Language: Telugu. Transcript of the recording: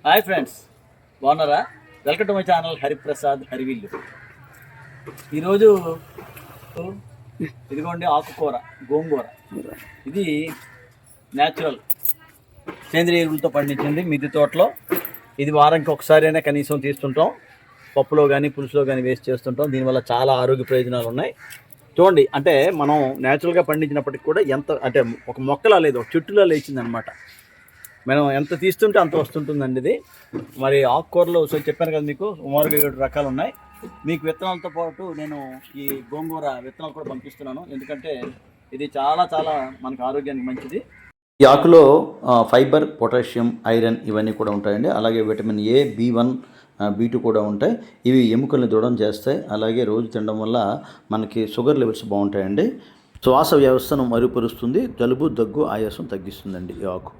హాయ్ ఫ్రెండ్స్, బాగున్నారా? Welcome to my channel Hariprasad హరివిల్లు. ఈరోజు ఇదిగోండి ఆకుకూర, గోంగూర. ఇది న్యాచురల్ సేంద్రియ ఎరువులతో పండించింది మిద్దె తోటలో. ఇది వారానికి ఒకసారైనా కనీసం తీస్తుంటాం. పప్పులో కానీ పులుసులో కానీ వేస్ట్ చేస్తుంటాం. దీనివల్ల చాలా ఆరోగ్య ప్రయోజనాలు ఉన్నాయి. చూడండి, అంటే మనం న్యాచురల్గా పండించినప్పటికి కూడా ఎంత అంటే ఒక మొక్కలా లేదు, ఒక చెట్టులా లేచిందనమాట. మనం ఎంత తీస్తుంటే అంత వస్తుంటుందండి ఇది. మరి ఆకుకూరలు చెప్పాను కదా మీకు, సుమారుగా 7 రకాలు ఉన్నాయి. మీకు విత్తనాలతో పాటు నేను ఈ గోంగూర విత్తనాలు కూడా పంపిస్తున్నాను, ఎందుకంటే ఇది చాలా చాలా మనకు ఆరోగ్యానికి మంచిది. ఈ ఆకులో ఫైబర్, పొటాషియం, ఐరన్ ఇవన్నీ కూడా ఉంటాయండి. అలాగే విటమిన్ ఏ, B1, B2 కూడా ఉంటాయి. ఇవి ఎముకల్ని దృఢం చేస్తాయి. అలాగే రోజు తినడం వల్ల మనకి షుగర్ లెవెల్స్ బాగుంటాయండి. శ్వాస వ్యవస్థను మెరుగుపరుస్తుంది. జలుబు, దగ్గు, ఆయాసం తగ్గిస్తుందండి ఈ ఆకు.